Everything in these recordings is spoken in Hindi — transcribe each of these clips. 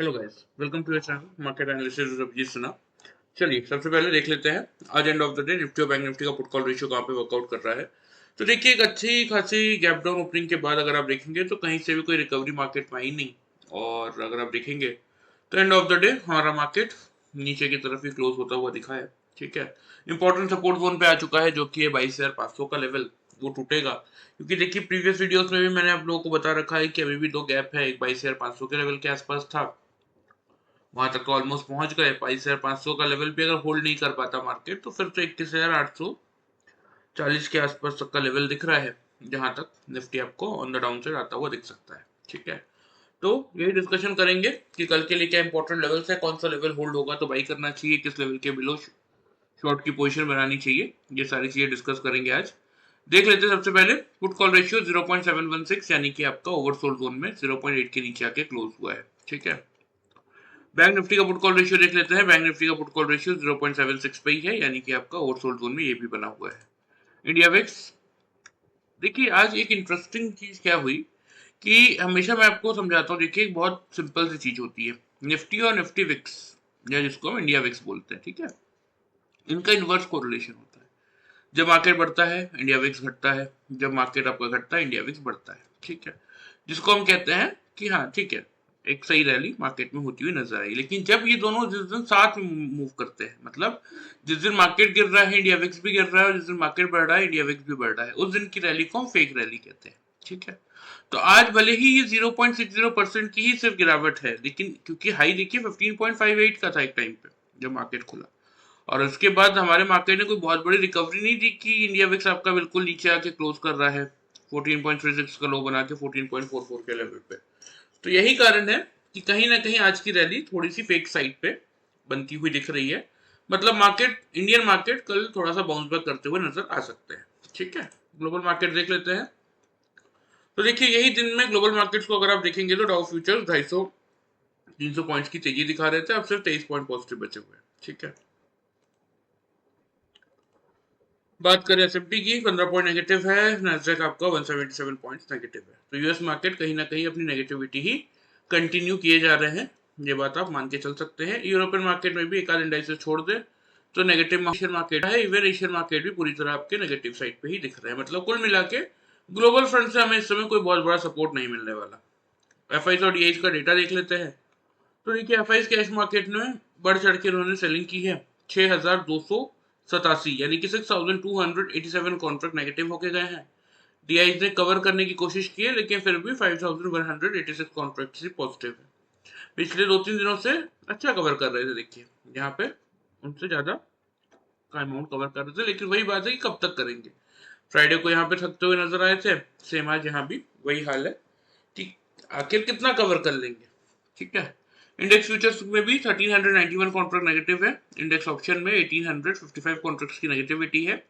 Hello guys, welcome to your channel market analysis with Abhijit Sinha. चलिए सबसे पहले देख लेते हैं आज end of the day Nifty और बैंक निफ्टी का पुट कॉल रेशियो कहाँ पे वर्कआउट कर रहा है। तो देखिए एक अच्छी खासी गैप डाउन ओपनिंग के बाद अगर आप देखेंगे तो कहीं से भी कोई रिकवरी मार्केट में आई नहीं, और अगर आप देखेंगे तो एंड ऑफ द डे हमारा मार्केट नीचे की तरफ ही क्लोज होता हुआ दिखा है। ठीक है, इंपॉर्टेंट सपोर्ट जोन पे आ चुका है जो कि है 22,500 का लेवल, वो टूटेगा। क्योंकि देखिए प्रीवियस वीडियोस में भी मैंने आप लोगों को बता रखा है कि अभी भी दो गैप है, एक 22,500 के लेवल के आसपास था, वहां तक तो ऑलमोस्ट पहुंच गए। 22,500 का लेवल भी अगर होल्ड नहीं कर पाता मार्केट तो फिर तो 21,840 के आसपास तक का लेवल दिख रहा है, जहां तक निफ्टी आपको ऑन द डाउन साइड आता हुआ दिख सकता है। ठीक है, तो यही डिस्कशन करेंगे कि कल के लिए क्या इंपॉर्टेंट लेवल्स है, कौन सा लेवल होल्ड होगा तो बाई करना चाहिए, किस लेवल के बिलो शॉर्ट की पोजीशन बनानी चाहिए, ये सारी चीजें डिस्कस करेंगे आज। देख लेते हैं सबसे पहले पुट कॉल रेशियो 0.716 यानी कि आपका ओवरसोल्ड जोन में 0.8 के नीचे आके क्लोज हुआ है। ठीक है, बैंक निफ्टी का पुट कॉल रेशियो देख लेते हैं। बैंक निफ्टी का पुट कॉल रेशियो 0.76 पे ही है, यानी कि आपका ओवरसोल्ड जोन में ये भी बना हुआ है। इंडिया विक्स, देखिए आज एक इंटरेस्टिंग चीज क्या हुई कि हमेशा मैं आपको समझाता हूँ, देखिए एक बहुत सिंपल सी चीज होती है, निफ्टी और निफ्टी विक्स या जिसको हम इंडिया विक्स बोलते हैं, ठीक है, इनका इनवर्स कोरिलेशन होता है। जब मार्केट बढ़ता है इंडिया विक्स घटता है, जब मार्केट आपका घटता है इंडिया विक्स बढ़ता है। ठीक है, जिसको हम कहते हैं कि हाँ ठीक है, एक सही रैली मार्केट में होती हुई नजर आई। लेकिन जब ये दोनों जिस दिन साथ में मूव करते हैं, मतलब जिस दिन मार्केट गिर रहा है इंडिया विक्स भी गिर रहा है, और जिस दिन मार्केट बढ़ रहा है इंडिया विक्स भी बढ़ रहा है, उस दिन की रैली को हम फेक रैली कहते हैं। ठीक है, तो आज भले ही ये 0.60% की ही सिर्फ गिरावट है, लेकिन क्योंकि हाई देखिए 15.58 का था एक टाइम पे जब मार्केट खुला, और उसके बाद हमारे मार्केट ने कोई बहुत बड़ी रिकवरी नहीं दी कि इंडिया विक्स आपका बिल्कुल नीचे आके क्लोज कर रहा है 14.36 का लो बना के 14.44 के लेवल पे। तो यही कारण है कि कहीं ना कहीं आज की रैली थोड़ी सी फेक साइड पे बनती हुई दिख रही है। मतलब मार्केट, इंडियन मार्केट कल थोड़ा सा बाउंस बैक करते हुए नजर आ सकते हैं। ठीक है, ग्लोबल मार्केट देख लेते हैं। तो देखिए यही दिन में ग्लोबल मार्केट्स को अगर आप देखेंगे तो डाउ फ्यूचर्स 250 300 पॉइंट्स की तेजी दिखा रहे थे, अब सिर्फ 23 पॉइंट पॉजिटिव बचे हुए हैं। ठीक है, बात करें एसएमपी की, 15 पॉइंट नेगेटिव है, नैस्डैक आपका 177 पॉइंट्स नेगेटिव है। तो यूएस मार्केट कहीं ना कहीं अपनी नेगेटिविटी ही कंटिन्यू किए जा रहे हैं, ये बात आप मान के चल सकते हैं। यूरोपियन मार्केट में भी एक आध इंडाइसेस छोड़ दे तो नेगेटिव एशियन मार्केट है, इवन एशियन मार्केट भी पूरी तरह आपके नेगेटिव साइड पे ही दिख रहे हैं। मतलब कुल मिला के ग्लोबल फ्रंट से हमें इस समय कोई बहुत बड़ा सपोर्ट नहीं मिलने वाला। एफआईज और डीआईज का डेटा देख लेते हैं। तो देखिए एफआईज कैश मार्केट में बढ़ चढ़ के उन्होंने सेलिंग की है, 6,287 यानी कि 6,287 कॉन्ट्रैक्ट नेगेटिव होके गए हैं। डीआईज ने कवर करने की कोशिश की है, लेकिन फिर भी 5,186 कॉन्ट्रैक्ट से पॉजिटिव है। पिछले 2-3 दिनों से अच्छा कवर कर रहे थे, देखिए यहाँ पे उनसे ज्यादा का अमाउंट कवर कर रहे थे, लेकिन वही बात है कि कब तक करेंगे। फ्राइडे को यहाँ पे थकते हुए नजर आए थे, सेम आज यहाँ भी वही हाल है कि आखिर कितना कवर कर लेंगे। ठीक है, इंडेक्स फ्यूचर्स में भी 1391 कॉन्ट्रैक्ट नेगेटिव है, इंडेक्स ऑप्शन में 1855 कॉन्ट्रैक्ट्स की नेगेटिविटी है,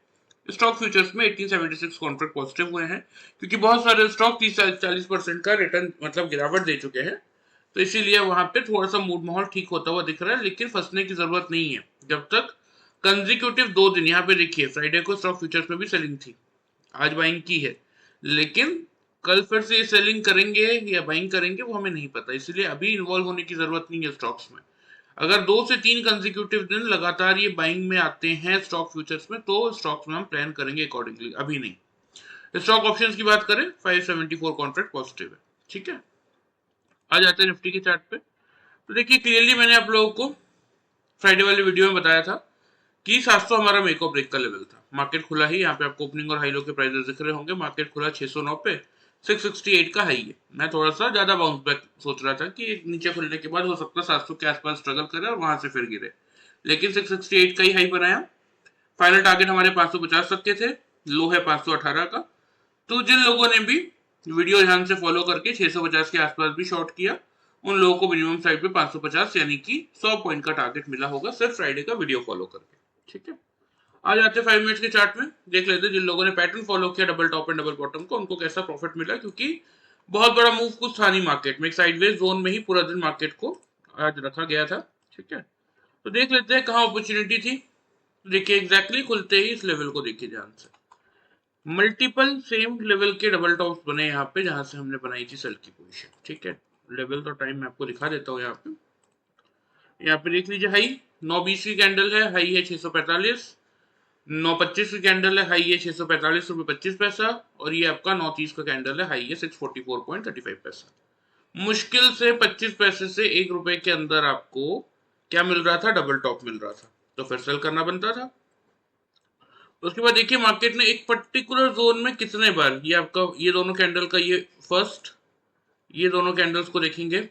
स्टॉक फ्यूचर्स में 1876 कॉन्ट्रैक्ट पॉजिटिव हुए हैं, क्योंकि बहुत सारे स्टॉक 30-40% का रिटर्न मतलब गिरावट दे चुके हैं। तो इसीलिए वहां पे थोड़ा सा मूड माहौल ठीक होता हुआ दिख रहा है, लेकिन फंसने की जरूरत नहीं है जब तक कंजिक्यूटिव 2 दिन। यहाँ पे देखिए फ्राइडे को स्टॉक फ्यूचर्स में भी सेलिंग थी, आज बाइंग की है, लेकिन कल फिर से ये सेलिंग करेंगे या बाइंग करेंगे वो हमें नहीं पता, इसलिए अभी इन्वॉल्व होने की जरूरत नहीं है स्टॉक्स में। अगर 2 से 3 कंजिक्यूटिव दिन लगातार ये बाइंग में आते हैं स्टॉक फ्यूचर्स में तो स्टॉक्स में हम प्लान करेंगे अकॉर्डिंगली, अभी नहीं। स्टॉक ऑप्शंस की बात करें 574 कॉन्ट्रैक्ट पॉजिटिव है। ठीक है, आ जाते हैं निफ्टी के चार्ट पे। तो देखिए क्लियरली मैंने आप लोगों को फ्राइडे वाली वीडियो में बताया था कि 700 हमारा मेक और ब्रेक का लेवल था। मार्केट खुला ही, यहाँ पे आपको ओपनिंग और हाई लो के प्राइसेस दिख रहे होंगे, मार्केट खुला 609 पे, 668 का हाई है। मैं थोड़ा सा ज्यादा बाउंस बैक सोच रहा था कि नीचे खुलने के बाद हो सकता है 700 के आसपास स्ट्रगल करे और वहां से फिर गिरे, लेकिन 668 का ही हाई बनाया। फाइनल टारगेट हमारे 550 तक के थे, लो है 518 का। तो जिन लोगों ने भी वीडियो ध्यान से फॉलो करके 650 के आसपास भी शॉर्ट किया, उन लोगों को मिनिमम साइड पे 550 यानी कि 100 पॉइंट का टारगेट मिला होगा सिर्फ फ्राइडे का वीडियो फॉलो करके। ठीक है, आ जाते हैं 5 मिनट्स के चार्ट में, देख लेते हैं जिन लोगों ने पैटर्न फॉलो किया double top and double bottom को उनको कैसा प्रॉफिट मिला, क्योंकि बहुत बड़ा मूव कुछ था नहीं मार्केट में, एक साइडवेज जोन में ही पूरा दिन मार्केट को आज रखा गया था। ठीक है, तो देख लेते हैं कहाँ अपॉर्चुनिटी थी। तो देखिए एग्जैक्टली खुलते ही इस लेवल को देखिए ध्यान से, मल्टीपल सेम लेवल के डबल टॉप्स बने यहाँ पे जहां से हमने बनाई थी सेल की पोजीशन। ठीक है, लेवल तो टाइम मैं आपको दिखा देता हूँ यहाँ पे, यहाँ पे देख लीजिए हाई 9:20 की कैंडल है, हाई है 645, 9:25 की कैंडल है, हाई है 645 रुपये 25 पैसा, और ये आपका 9:30 का कैंडल है, हाई है 644.35 पैसा। मुश्किल से 25 पैसे से 1 रुपए के अंदर आपको क्या मिल रहा था, डबल टॉप मिल रहा था, तो फिर सेल करना बनता था। उसके बाद देखिए मार्केट ने एक पर्टिकुलर जोन में कितने बार, ये आपका ये दोनों कैंडल का ये फर्स्ट, ये दोनों कैंडल्स को देखेंगे,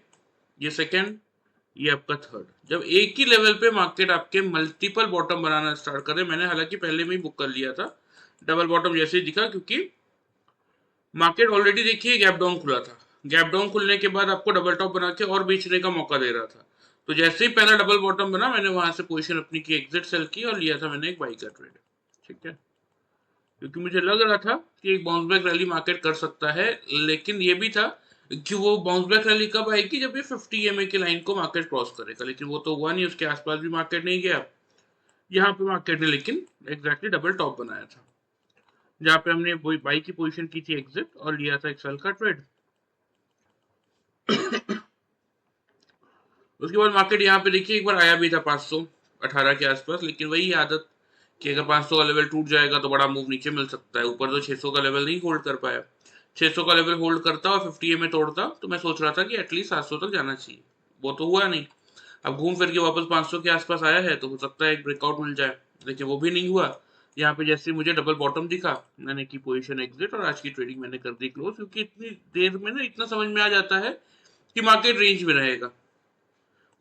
ये सेकंड, ये आपका थर्ड, जब एक ही लेवल पे मार्केट आपके मल्टीपल बॉटम बनाना स्टार्ट करे, मैंने हालांकि पहले में ही बुक कर लिया था डबल बॉटम जैसे ही दिखा, क्योंकि मार्केट ऑलरेडी देखिए गैप डाउन खुला था, गैप डाउन खुलने के बाद आपको डबल टॉप बना के और बेचने का मौका दे रहा था, तो जैसे ही पहला डबल बॉटम बना मैंने वहां से पोजीशन अपनी की एग्जिट सेल की और लिया था मैंने एक बाई का ट्रेड। ठीक है, क्योंकि मुझे लग रहा था कि एक बाउंस बैक रैली मार्केट कर सकता है, लेकिन ये भी था कि वो बाउंस बैक रैली कब आएगी, जब ये 50 EMA की लाइन को मार्केट क्रॉस करेगा, लेकिन वो तो हुआ नहीं, उसके आसपास भी मार्केट नहीं गया। यहाँ पे मार्केट ने लेकिन एग्जैक्टली डबल टॉप बनाया था, जहाँ पे हमने बाई की पोजीशन की थी एग्जिट और लिया था एक सेल का ट्रेड। उसके बाद मार्केट यहाँ पे देखिए एक बार आया भी था 518 के आसपास, लेकिन वही आदत कि अगर 500 का लेवल टूट जाएगा तो बड़ा मूव नीचे मिल सकता है, ऊपर तो 600 का लेवल नहीं होल्ड कर पाया, 600 का लेवल होल्ड करता और 50 में तोड़ता तो मैं सोच रहा था कि एटलीस्ट 700 तक जाना चाहिए, वो तो हुआ नहीं। अब घूम फिर के वापस 500 के आसपास आया है, तो हो सकता है एक ब्रेकआउट मिल जाए, लेकिन वो भी नहीं हुआ। यहाँ पे जैसे मुझे डबल बॉटम दिखा, मैंने की पोजीशन एग्जिट और आज की ट्रेडिंग मैंने कर दी क्लोज, क्योंकि इतनी देर में ना इतना समझ में आ जाता है कि मार्केट रेंज में रहेगा,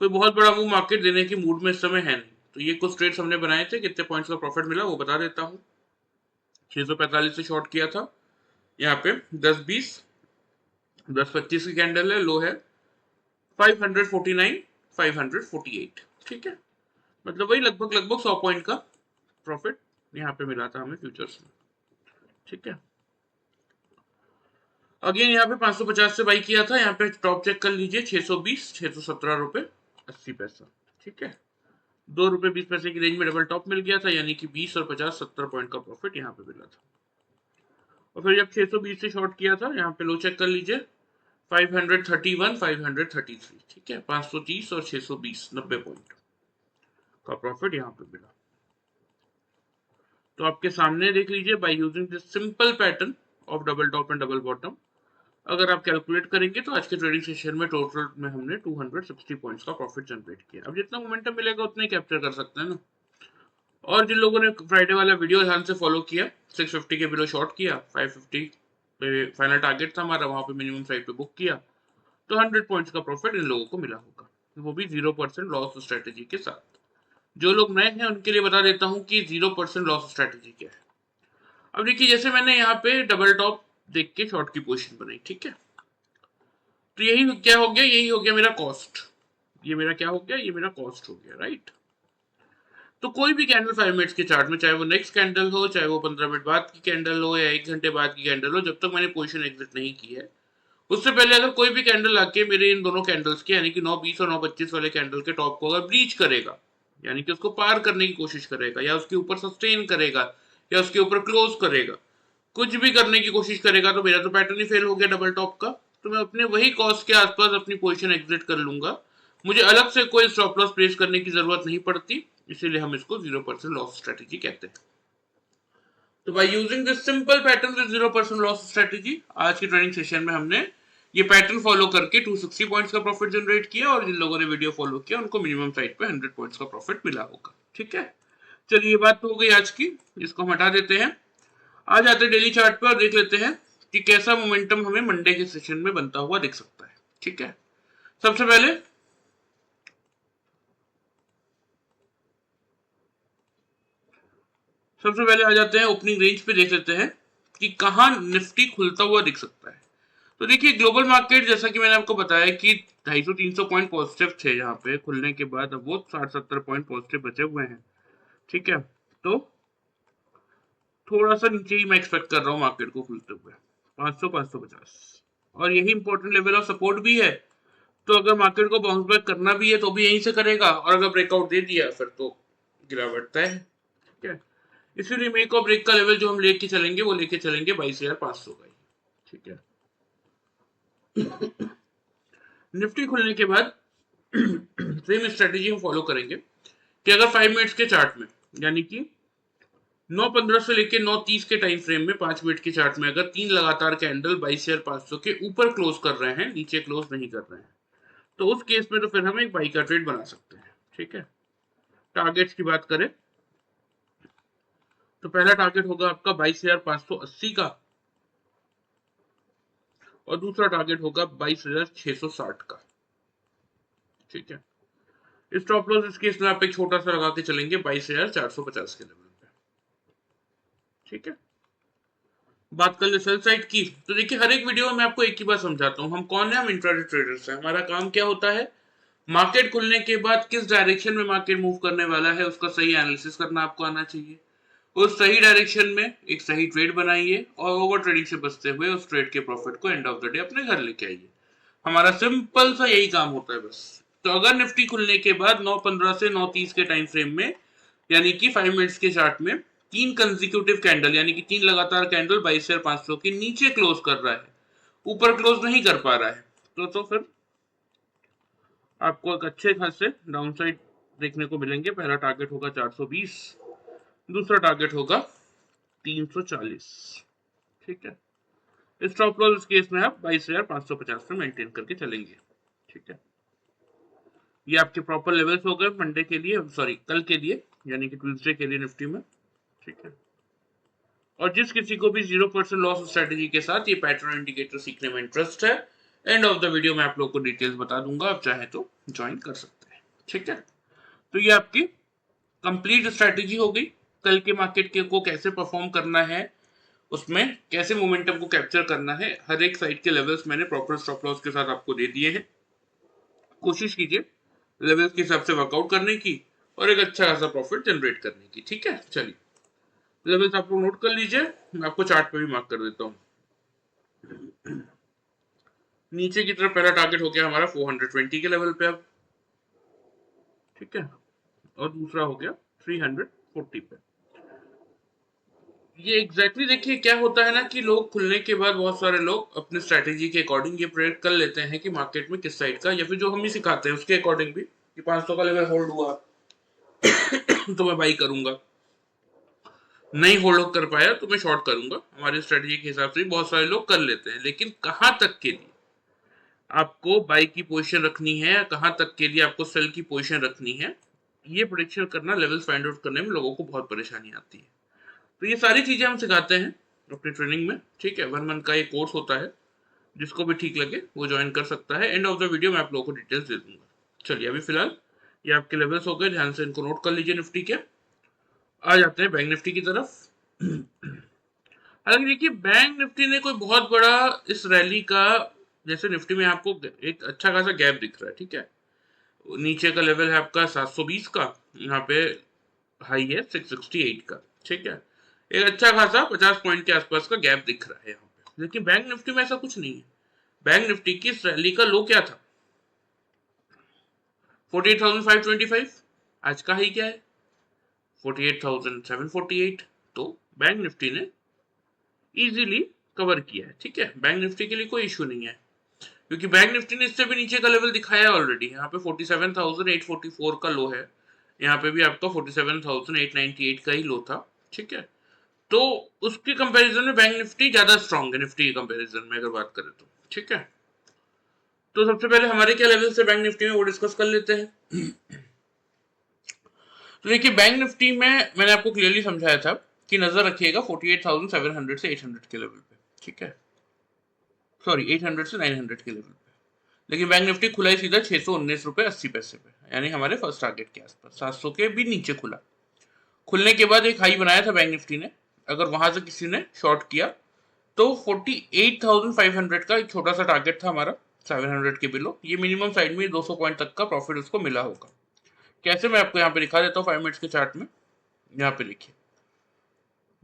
कोई बहुत बड़ा मूव मार्केट देने की मूड में इस समय है नहीं। तो ये कुछ ट्रेड्स हमने बनाए थे, कितने पॉइंट्स का प्रॉफिट मिला वो बता देता हूँ। 645 से शॉर्ट किया था, यहाँ पे 10-20, 10-25 की कैंडल है, लो है 549, 548। ठीक है, मतलब वही लगभग लगभग 100 पॉइंट का प्रॉफिट यहाँ पे मिला था हमें फ्यूचर्स में। ठीक है, अगेन यहाँ पे 550 से बाई किया था, यहाँ पे टॉप चेक कर लीजिए 620, 617 रुपये 80 पैसा। ठीक है, 2 रुपये 20 पैसे की रेंज में डबल टॉप मिल गया था, यानी कि 20 और 50 70 पॉइंट का प्रॉफिट यहाँ पे मिला था। और फिर जब 620 से शॉर्ट किया था, यहाँ पे लो चेक कर लीजिए 531, 533। ठीक है, 530 और 620 90 पॉइंट का प्रॉफिट यहाँ पे मिला। तो आपके सामने देख लीजिए, by using this simple pattern of double top and double bottom, अगर आप कैलकुलेट करेंगे तो आज के ट्रेडिंग सेशन में टोटल में हमने 260 पॉइंट्स का प्रॉफिट जनरेट किया। अब जितना मोमेंटम मिलेगा उतना ही कैप्चर कर सकते हैं ना। और जिन लोगों ने फ्राइडे वाला वीडियो ध्यान से फॉलो किया, 650 के बिलो शॉर्ट किया, 550 पे फाइनल टारगेट था हमारा, वहां पे मिनिमम साइड पे बुक किया, तो 100 पॉइंट्स का प्रॉफिट इन लोगों को मिला होगा, वो भी 0% लॉस स्ट्रेटेजी के साथ। जो लोग नए हैं उनके लिए बता देता हूँ कि 0% लॉस स्ट्रेटेजी क्या है। अब देखिए जैसे मैंने यहाँ पे डबल टॉप देख के शॉर्ट की पोजीशन बनाई, ठीक है, तो यही क्या हो गया, यही हो गया मेरा कॉस्ट, ये मेरा क्या हो गया, ये मेरा कॉस्ट हो गया, राइट। तो कोई भी कैंडल 5 मिनट्स के चार्ट में, चाहे वो नेक्स्ट कैंडल हो, चाहे वो 15 मिनट बाद की कैंडल हो या 1 घंटे बाद की कैंडल हो, जब तक मैंने पोजीशन एग्जिट नहीं की है, उससे पहले अगर कोई भी कैंडल आके मेरे इन दोनों कैंडल्स के यानी कि 9:20 और 9:25 वाले कैंडल के टॉप को अगर ब्रीच करेगा, यानी कि उसको पार करने की कोशिश करेगा, या उसके ऊपर सस्टेन करेगा, या उसके ऊपर क्लोज करेगा, कुछ भी करने की कोशिश करेगा, तो मेरा तो पैटर्न ही फेल हो गया डबल टॉप का, तो मैं अपने वही कॉस्ट के आसपास अपनी पोजीशन एग्जिट कर लूंगा, मुझे अलग से कोई स्टॉप लॉस प्लेस करने की जरूरत नहीं पड़ती, इसीलिए हम इसको 0% लॉस स्ट्रेटेजी कहते हैं। तो by using this simple pattern with 0% loss strategy, आज की ट्रेनिंग सेशन में हमने ये पैटर्न फॉलो करके 260 पॉइंट्स का प्रॉफिट जनरेट किया, और जिन लोगों ने वीडियो फॉलो किया उनको मिनिमम साइड पे 100 पॉइंट्स का प्रॉफिट मिला होगा। ठीक है, चलिए ये बात तो हो गई आज की, इसको हम हटा देते हैं। आ जाते हैं डेली चार्ट पे और देख लेते हैं कि कैसा मोमेंटम हमें मंडे के सेशन में बनता हुआ दिख सकता है। ठीक है, सबसे पहले आ जाते हैं ओपनिंग रेंज पे, देख लेते हैं कि कहां निफ्टी खुलता हुआ दिख सकता है। तो देखिए ग्लोबल मार्केट, जैसा कि मैंने आपको बताया कि 250-300 पॉइंट पॉजिटिव थे यहाँ पे खुलने के बाद, अब वो 60-70 पॉइंट पॉजिटिव बचे हुए हैं। ठीक है, तो थोड़ा सा नीचे ही मैं एक्सपेक्ट कर रहा हूँ मार्केट को खुलते हुए 500-550, और यही इंपॉर्टेंट लेवल ऑफ सपोर्ट भी है। तो अगर मार्केट को बाउंस बैक करना भी है तो भी यहीं से करेगा, और अगर ब्रेकआउट दे दिया फिर तो गिरावट तय है। ठीक है, इसीलिए मेक और ब्रेक का लेवल जो हम लेके चलेंगे वो लेके चलेंगे 22,500 का ही। ठीक है, निफ्टी खुलने के बाद सेम स्ट्रेटेजी हम फॉलो करेंगे कि अगर 5 मिनट्स के चार्ट में, यानी कि 9:15 से लेके 9:30 के टाइम फ्रेम में 5 मिनट के चार्ट में अगर तीन लगातार कैंडल 22,500 के ऊपर क्लोज कर रहे हैं, नीचे क्लोज नहीं कर रहे हैं, तो उस केस में तो फिर हम एक बाई का ट्रेड बना सकते हैं। ठीक है, टारगेट्स की बात करें तो पहला टारगेट होगा आपका 22,580 का और दूसरा टारगेट होगा 22,660 का। ठीक है, स्टॉप लॉस इस केस में आप एक छोटा सा लगा के चलेंगे 22,450 के लेवल पे। ठीक है, बात कर ले सेल साइड की, तो देखिए हर एक वीडियो में आपको एक ही बात समझाता हूँ, हम कौन है, हम इंट्राडे ट्रेडर्स हैं। हमारा काम क्या होता है, मार्केट खुलने के बाद किस डायरेक्शन में मार्केट मूव करने वाला है उसका सही एनालिसिस करना आपको आना चाहिए, उस सही डायरेक्शन में एक सही ट्रेड बनाइए और ओवर ट्रेडिंग से बचते हुए उस ट्रेड के प्रॉफिट को एंड ऑफ द डे अपने घर लेके आइए। हमारा सिंपल सा यही काम होता है बस। तो अगर निफ्टी खुलने के बाद 9:15 से 9:30 के टाइम फ्रेम में, यानी कि 5 मिनट्स के चार्ट में तीन कंसेक्यूटिव कैंडल, यानी कि तीन लगातार कैंडल 22,500 के नीचे क्लोज कर रहा है, ऊपर क्लोज नहीं कर पा रहा है, तो फिर आपको एक अच्छे खासे डाउन साइड देखने को मिलेंगे। पहला टारगेट होगा 420, दूसरा टारगेट होगा 340। ठीक है, स्टॉप लॉस इस केस में आप 22,550 में मेंटेन करके चलेंगे। ठीक है, ये आपके प्रॉपर लेवल्स हो गए मंडे के लिए, सॉरी कल के लिए, यानी कि ट्यूसडे के लिए निफ्टी में। ठीक है, और जिस किसी को भी 0% लॉस स्ट्रेटेजी के साथ ये पैटर्न इंडिकेटर सीखने में इंटरेस्ट है, एंड ऑफ द वीडियो में आप लोग को डिटेल्स बता दूंगा, आप चाहे तो ज्वाइन कर सकते हैं। ठीक है, तो ये आपकी कंप्लीट स्ट्रेटेजी हो गई। कल के मार्केट के को कैसे परफॉर्म करना है, उसमें कैसे मोमेंटम को कैप्चर करना है, हर एक साइड के लेवल्स मैंने प्रॉपर स्टॉप लॉस के साथ आपको दे दिए हैं। कोशिश कीजिए लेवल्स के हिसाब से वर्कआउट करने की और एक अच्छा खासा प्रॉफिट जनरेट करने की। ठीक है, चलिए लेवल्स आप लोग नोट कर लीजिए, मैं आपको चार्ट पे भी मार्क कर देता हूँ। नीचे की तरफ पहला टारगेट हो गया हमारा 420 के लेवल पे अब। ठीक है, और दूसरा हो गया 340 पे। ये एग्जैक्टली देखिए क्या होता है ना कि लोग खुलने के बाद बहुत सारे लोग अपने स्ट्रेटेजी के अकॉर्डिंग ये प्रेडिक्ट कर लेते हैं कि मार्केट में किस साइड का, या फिर जो हम ही सिखाते हैं उसके अकॉर्डिंग भी कि 500 का लेवल होल्ड हुआ तो मैं बाई करूंगा, नहीं होल्ड कर पाया तो मैं शॉर्ट करूंगा। हमारी स्ट्रेटेजी के हिसाब से बहुत सारे लोग कर लेते हैं, लेकिन कहां तक के लिए आपको बाई की पोजीशन रखनी है, कहां तक के लिए आपको सेल की पोजीशन रखनी है, ये प्रेडिक्शन करना, लेवल फाइंड आउट करने में लोगों को बहुत परेशानी आती है। तो ये सारी चीजें हम सिखाते हैं अपनी ट्रेनिंग में। ठीक है, 1 मंथ का ये कोर्स होता है, जिसको भी ठीक लगे वो ज्वाइन कर सकता है। एंड ऑफ द वीडियो मैं आप लोगों को डिटेल्स दे दूंगा। चलिए अभी फिलहाल ये आपके लेवल्स हो गए, ध्यान से इनको नोट कर लीजिए निफ्टी के। आ जाते हैं बैंक निफ्टी की तरफ। हालांकि देखिए बैंक निफ्टी ने कोई बहुत बड़ा इस रैली का, जैसे निफ्टी में आपको एक अच्छा खासा गैप दिख रहा है। ठीक है, नीचे का लेवल है आपका 720 का, यहाँ पे हाई है 668 का। ठीक है, एक अच्छा खासा 50 पॉइंट के आसपास का गैप दिख रहा है यहाँ पे, लेकिन बैंक निफ्टी में ऐसा कुछ नहीं है। बैंक निफ्टी की इस रैली का लो क्या था, 48,525, आज का हाई क्या है 48,748। तो बैंक निफ्टी ने इजीली कवर किया है। ठीक है, बैंक निफ्टी के लिए कोई इशू नहीं है, क्योंकि बैंक निफ्टी ने इससे भी नीचे का लेवल दिखाया है ऑलरेडी। यहाँ पे 47,844 का लो है, यहाँ पे भी आपका 47,898 का ही लो था। ठीक है, तो उसके कंपैरिजन में बैंक निफ्टी ज्यादा स्ट्रांग है निफ्टी के कंपैरिजन में अगर बात करें तो। ठीक है, तो सबसे पहले हमारे क्या लेवल से बैंक निफ्टी में वो डिस्कस कर लेते हैं। तो देखिए बैंक निफ्टी में मैंने आपको क्लियरली समझाया था कि नजर रखिएगा 48,700 से 800 के लेवल पे। ठीक है, सॉरी 800 से 900 के लेवल पे, लेकिन बैंक निफ्टी खुला ही सीधा 619 रुपए 80 पैसे पे, यानी हमारे फर्स्ट टारगेट के आसपास, 700 के भी नीचे खुला। खुलने के बाद एक हाई बनाया था बैंक निफ्टी ने, अगर वहां से किसी ने शॉर्ट किया तो 48,500 का एक छोटा सा टारगेट था हमारा 700 के बिलो, ये मिनिमम साइड में 200 पॉइंट तक का प्रॉफिट उसको मिला होगा। कैसे, मैं आपको यहाँ पे दिखा देता हूँ 5 मिनट्स के चार्ट में। यहाँ पे लिखिए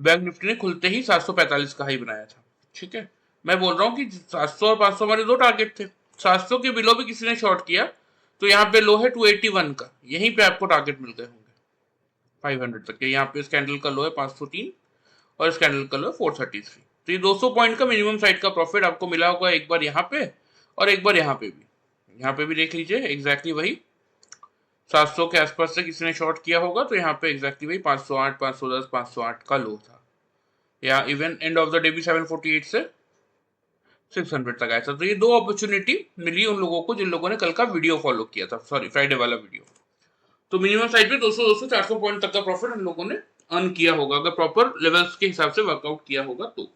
बैंक निफ्टी ने खुलते ही 745 का हाई बनाया था। ठीक है, मैं बोल रहा हूँ कि 700 और 500 हमारे दो टारगेट थे, 700 के बिलो भी किसी ने शॉर्ट किया तो यहाँ पे लो है 281 का, यहीं पे आपको टारगेट मिल गए होंगे 500 तक के। यहाँ पे इस कैंडल का लो है 503 और इस कैंडल का लो है 433। तो ये 200 पॉइंट का मिनिमम साइड का प्रॉफिट आपको मिला होगा, एक बार यहाँ पे और एक बार यहाँ पे भी। यहाँ पे भी देख लीजिए एग्जैक्टली वही 700 के आसपास से किसी ने शॉर्ट किया होगा, तो यहाँ पे एग्जैक्टली वही 508, 510, 508 का लो था। या even and of the day भी 748 से 600 तक आया था। तो ये दो अपॉर्चुनिटी मिली उन लोगों को जिन लोगों ने कल का वीडियो फॉलो किया था, सॉरी फ्राइडे वाला वीडियो। तो मिनिमम साइड पे 200 200 400 पॉइंट तक का प्रॉफिट उन लोगों ने अर्न किया होगा अगर प्रॉपर लेवल्स के हिसाब से वर्कआउट किया होगा तो।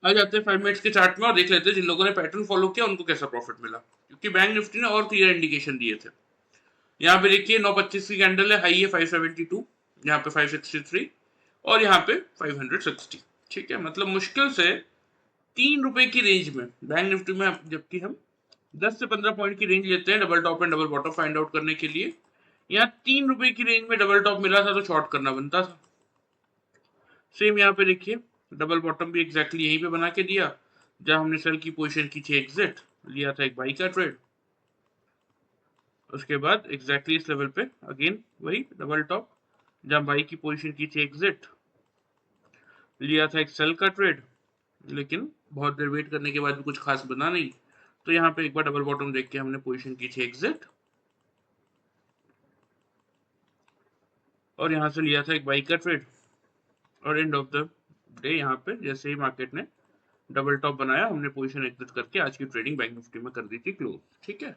आ जाते हैं 5 मिनट्स के चार्ट में और देख लेते हैं जिन लोगों ने पैटर्न फॉलो किया उनको कैसा प्रॉफिट मिला, क्योंकि बैंक निफ्टी ने और क्लियर इंडिकेशन दिए थे। यहाँ पे देखिए 925 की कैंडल है, हाई है 572, यहाँ पे 563 और यहाँ पे 560। ठीक है, मतलब मुश्किल से 3 रुपए की रेंज में बैंक निफ्टी में, जबकि हम 10 से 15 पॉइंट की रेंज लेते हैं double top and double bottom find out करने के लिए। यहाँ 3 रुपए की रेंज में डबल टॉप मिला था तो शॉर्ट करना बनता था। सेम यहाँ पे देखिए डबल बॉटम भी एग्जैक्टली यहीं पे बना के दिया जहां हमने सेल की पोजीशन की थी एग्जिट, लिया था एक बाई का ट्रेड। उसके बाद एग्जैक्टली इस लेवल पे अगेन वही डबल टॉप जहां बाई की पोजीशन की थी एग्जिट, लिया था एक सेल का ट्रेड, लेकिन बहुत देर वेट करने के बाद भी कुछ खास बना नहीं, तो यहाँ पे एक बार डबल बॉटम देख के हमने पोजीशन की थी एग्जिट और यहाँ से लिया था एक बाई का ट्रेड और एंड ऑफ द डे यहाँ पे जैसे ही मार्केट ने डबल टॉप बनाया हमने पोजीशन एग्जिट करके आज की ट्रेडिंग बैंक निफ्टी में कर दी थी क्लोज। ठीक है,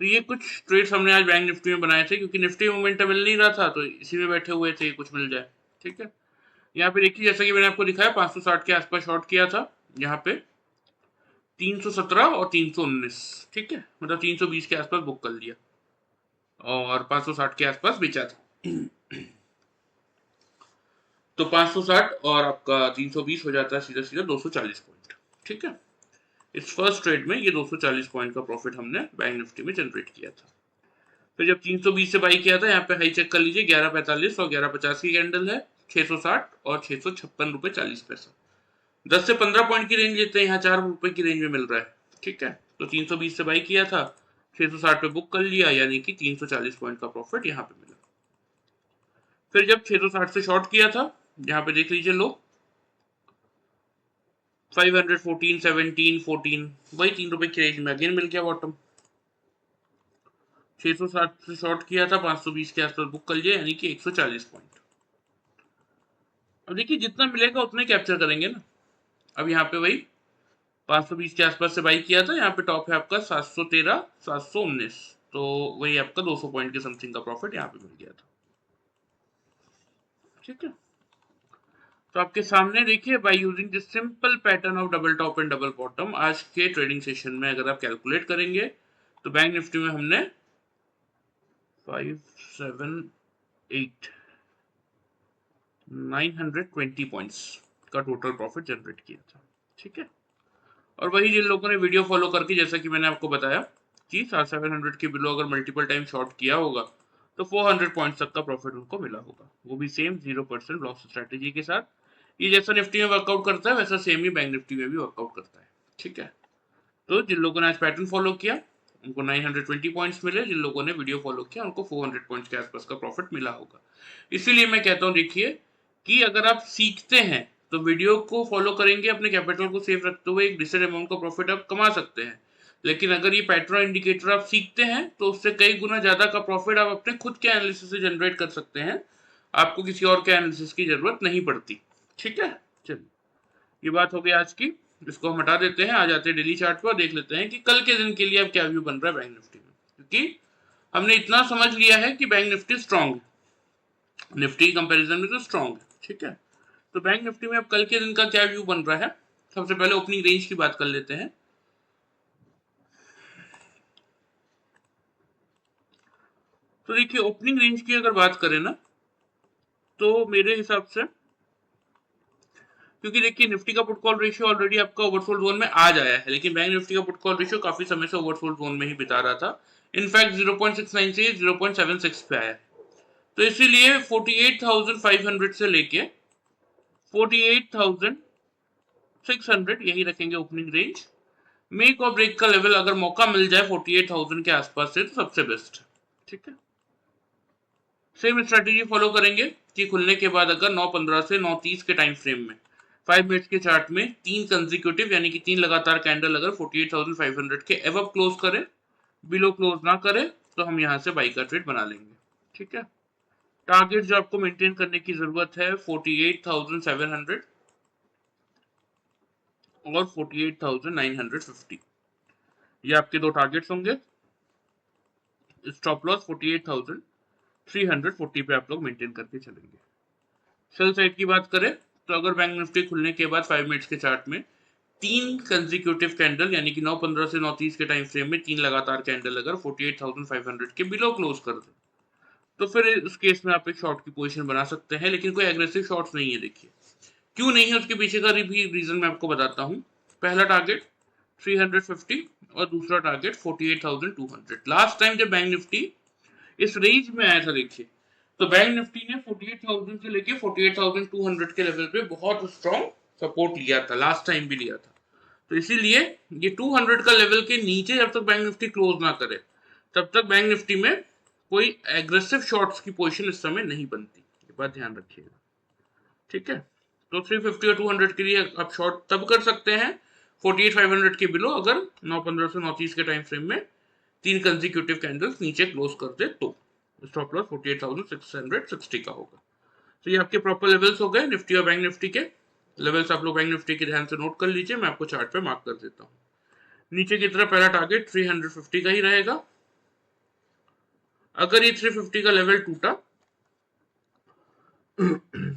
तो ये कुछ ट्रेड्स हमने आज बैंक निफ्टी में बनाए थे क्योंकि निफ्टी मोमेंटम मिल नहीं रहा था तो इसी में बैठे हुए थे कुछ मिल जाए। ठीक है, यहाँ पे देखिए जैसा कि मैंने आपको दिखाया 560 के आसपास शॉर्ट किया था, यहाँ पे 317 और 319। ठीक है, मतलब 320 के आसपास बुक कर लिया और 560 के आसपास बेचा था। तो 560 और आपका 320 हो जाता है सीधा सीधा 240 पॉइंट। ठीक है, इस फर्स्ट ट्रेड में ये 240 पॉइंट का प्रॉफिट हमने बैंक निफ्टी में जनरेट किया था। फिर जब 320 से बाई किया था, यहाँ पे हाई चेक कर लीजिए 1145 और 1150 की कैंडल है, 660 और 656 रुपए 40 पैसा। 10 से 15 पॉइंट की रेंज लेते हैं, यहाँ 4 रुपए की रेंज में मिल रहा है। ठीक है, तो 320 से बाई किया था, 660 पे बुक कर लिया, यानी कि 340 पॉइंट का प्रॉफिट यहाँ पे मिला। फिर जब 660 से शॉर्ट किया था, यहाँ पे देख लीजिए लो 514, 17, 14, वही 3 रुपए की रेंज में अगेन मिल गया बॉटम। 660 से शॉर्ट किया था, 520 के आसपास बुक कर लिया, यानी कि 140 पॉइंट। अब देखिए जितना मिलेगा उतना कैप्चर करेंगे ना। अब यहाँ पे वही 520 के आसपास से बाई किया था, यहाँ पे टॉप है आपका 713, 719, तो वही आपका 200 पॉइंट के समथिंग का प्रॉफिट यहाँ पे मिल गया था। ठीक है, तो आपके सामने देखिए by using this simple pattern of double top and double bottom आज के ट्रेडिंग सेशन में अगर आप कैलकुलेट करेंगे तो बैंक निफ्टी में हमने 5, 7, 8, 920 पॉइंट्स का टोटल प्रॉफिट जनरेट किया था। ठीक है, और वही जिन लोगों ने वीडियो फॉलो करके जैसा कि मैंने आपको बताया कि 700 के बिलो अगर मल्टीपल टाइम शॉर्ट किया होगा तो 400 पॉइंट्स तक का प्रॉफिट उनको मिला होगा, वो भी सेम 0% लॉस स्ट्रेटेजी के साथ। ये जैसा निफ्टी में वर्कआउट करता है वैसा सेम ही बैंक निफ्टी में भी वर्कआउट करता है। ठीक है, तो जिन लोगों ने आज पैटर्न फॉलो किया उनको 920 पॉइंट्स मिले, जिन लोगों ने वीडियो फॉलो किया उनको 400 पॉइंट्स के आसपास का प्रॉफिट मिला होगा। इसीलिए मैं कहता हूँ देखिए कि अगर आप सीखते हैं तो वीडियो को फॉलो करेंगे, अपने कैपिटल को सेफ रखते हुए एक डिसेंट अमाउंट का प्रॉफिट आप कमा सकते हैं। लेकिन अगर ये पैटर्न इंडिकेटर आप सीखते हैं तो उससे कई गुना ज्यादा का प्रॉफिट आप अपने खुद के एनालिसिस से जनरेट कर सकते हैं, आपको किसी और के एनालिसिस की जरूरत नहीं पड़ती। ठीक है, चलिए ये बात हो गई आज की, इसको हम हटा देते हैं, आ जाते हैं डेली चार्ट पर, देख लेते हैं कि कल के दिन के लिए अब क्या व्यू बन रहा है बैंक निफ्टी में। क्योंकि हमने इतना समझ लिया है कि बैंक निफ्टी स्ट्रांग है, निफ्टी कंपैरिजन में तो स्ट्रांग है। ठीक है, तो बैंक निफ्टी में अब कल के दिन का क्या व्यू बन रहा है, सबसे पहले ओपनिंग रेंज की बात कर लेते हैं। तो देखिए ओपनिंग रेंज की अगर बात करें ना तो मेरे हिसाब से, क्योंकि देखिए निफ्टी का पुट कॉल रेशियो ऑलरेडी आपका ओवरसोल्ड जोन में आ जाया है, लेकिन बैंक निफ्टी का पुट कॉल रेशियो काफी समय से ओवरसोल्ड जोन में ही बिता रहा था। इनफैक्ट 0.69 से 0.76 पे आया है, तो इसीलिए 48,500 से लेके 48,600 यही रखेंगे ओपनिंग रेंज। मेक और ब्रेक का लेवल अगर मौका मिल जाए 48,000 के आसपास से तो सबसे बेस्ट। ठीक है, सेम स्ट्रेटेजी फॉलो करेंगे कि खुलने के बाद अगर 9:15 से 9:30 के टाइम फ्रेम में 5 मिनट्स के चार्ट में 3 कंसेक्यूटिव यानी कि 3 लगातार कैंडल अगर 48,500 के एबव क्लोज करे, बिलो क्लोज ना करे, तो हम यहाँ से बाई का ट्रेड बना लेंगे। ठीक है, टारगेट जो आपको मेंटेन करने की जरूरत है 48,700 और 48,950, ये आपके दो टारगेट्स होंगे। स्टॉप लॉस 48,340 पे आप लोग मेंटेन करके चलेंगे। सेल साइड की बात करें तो अगर बैंक निफ्टी खुलने के बाद 5 मिनट्स के चार्ट में 3 कंसेक्यूटिव कैंडल यानी कि 9:15 से 9:30 के टाइम फ्रेम में 3 लगातार कैंडल अगर 48,500 के बिलो क्लोज कर दे, तो फिर उस केस में आप एक शॉर्ट की पोजीशन बना सकते हैं, लेकिन कोई एग्रेसिव शॉर्ट्स नहीं है। देखिए क्यों नहीं है, उसके पीछे का भी रीजन मैं आपको बताता हूँ। पहला टारगेट 350 और दूसरा टारगेट 48,200। लास्ट टाइम जब बैंक निफ्टी इस रेंज में आया था, देखिए तो बैंक निफ्टी ने 48,000 से लेके 48,200 के लेवल पे बहुत स्ट्रॉन्ग सपोर्ट लिया था, लास्ट टाइम भी लिया था। तो इसीलिए ये 200 का लेवल के नीचे जब तक बैंक निफ्टी क्लोज ना करे, तब तक बैंक निफ्टी में कोई एग्रेसिव शॉर्ट्स की पोजीशन इस समय नहीं बनती, ये बात ध्यान रखिएगा। ठीक है, तो 350 और 200 के लिए आप शॉर्ट तब कर सकते हैं 48,500 के बिलो अगर 9:15 से 9:30 के टाइम फ्रेम में 3 कंसेक्यूटिव कैंडल्स नीचे क्लोज कर दे, तो स्टॉप लॉस 48,660 का होगा। तो ये आपके प्रॉपर लेवल्स हो गए निफ्टी और बैंक निफ्टी के लेवल्स। आप लोग बैंक निफ्टी के ध्यान से नोट कर लीजिए, मैं आपको चार्ट पे मार्क कर देता हूँ। नीचे की तरफ पहला टारगेट 350 का ही रहेगा। अगर ये 350 का लेवल टूटा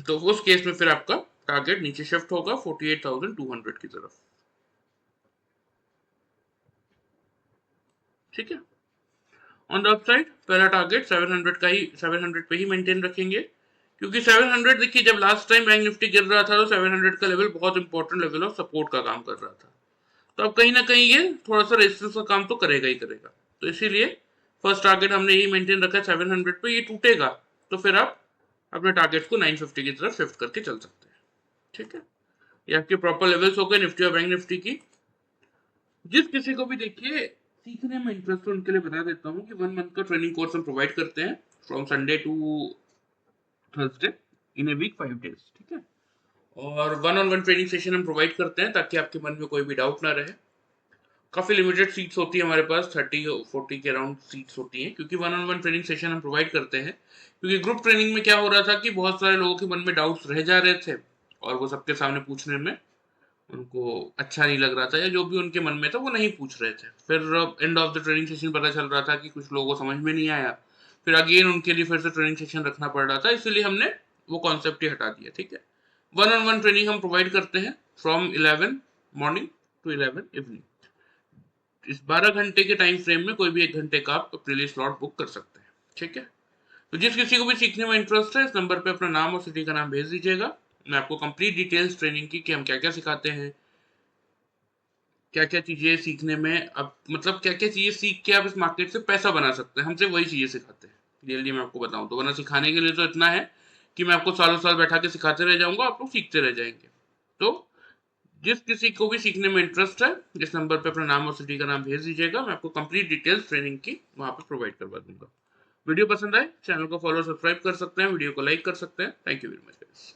तो उस केस में फिर आपका टारगेट नीचे शिफ्ट होगा 48,200 की तरफ। ठीक है, ऑन द अपसाइड पहला टारगेट 700 का ही 700 पे ही मेंटेन रखेंगे, क्योंकि 700 देखिए जब लास्ट टाइम बैंक निफ्टी गिर रहा था तो 700 का लेवल बहुत इंपॉर्टेंट लेवल ऑफ सपोर्ट का काम कर रहा था। तो अब कहीं ना कहीं ये थोड़ा सा रेजिस्टेंस का काम तो करेगा ही करेगा। तो इसीलिए फर्स्ट टारगेट हमने यही मेंटेन रखा है 700 पे। ये टूटेगा तो फिर आप अपने टारगेट को 950 की तरफ शिफ्ट करके चल सकते हैं। ठीक है, ये आपके प्रॉपर लेवल्स हो गए निफ्टी और बैंक निफ्टी की। जिस किसी को भी देखिए सीखने में इंटरेस्ट है उनके लिए बता देता हूँ कि 1 मंथ का ट्रेनिंग कोर्स हम प्रोवाइड करते हैं from Sunday to Thursday in a week 5 days. ठीक है, और 1-on-1 ट्रेनिंग सेशन हम प्रोवाइड करते हैं ताकि आपके मन में कोई भी डाउट ना रहे। काफ़ी लिमिटेड सीट्स होती है हमारे पास, 30-40 के अराउंड सीट्स होती हैं, क्योंकि 1-on-1 ट्रेनिंग सेशन हम प्रोवाइड करते हैं। क्योंकि ग्रुप ट्रेनिंग में क्या हो रहा था कि बहुत सारे लोगों के मन में डाउट्स रह जा रहे थे और वो सबके सामने पूछने में उनको अच्छा नहीं लग रहा था, या जो भी उनके मन में था वो नहीं पूछ रहे थे। फिर and of the training session पता चल रहा था कि कुछ लोगों को समझ में नहीं आया, फिर अगेन उनके लिए फिर से ट्रेनिंग सेशन रखना पड़ रहा था, इसीलिए हमने वो कॉन्सेप्ट ही हटा दिया। ठीक है, 1-on-1 ट्रेनिंग हम प्रोवाइड करते हैं फ्रॉम 11 मॉर्निंग टू 11 इवनिंग। इस 12 घंटे के टाइम फ्रेम में कोई भी 1 घंटे का आप अपने लिए स्लॉट बुक कर सकते हैं। ठीक है, तो जिस किसी को भी सीखने में इंटरेस्ट है इस नंबर पे अपना नाम और सिटी का नाम भेज दीजिएगा। मैं आपको कंप्लीट डिटेल्स ट्रेनिंग की कि हम क्या क्या सिखाते हैं, क्या क्या चीजें सीखने में, अब मतलब क्या क्या चीजें सीख के आप इस मार्केट से पैसा बना सकते हैं, हमसे वही चीजें सिखाते हैं। रियली मैं आपको बताऊं तो, वरना सिखाने के लिए तो इतना है कि मैं आपको सालों साल बैठा के सिखाते रह जाऊंगा, आप लोग सीखते रह जाएंगे। तो जिस किसी को भी सीखने में इंटरेस्ट है इस नंबर पे अपना नाम और सिटी का नाम भेज दीजिएगा, मैं आपको कंप्लीट डिटेल्स ट्रेनिंग की वहां पे प्रोवाइड करवा दूंगा। वीडियो पसंद आए चैनल को फॉलो सब्सक्राइब कर सकते हैं, वीडियो को लाइक कर सकते हैं। Thank you very much.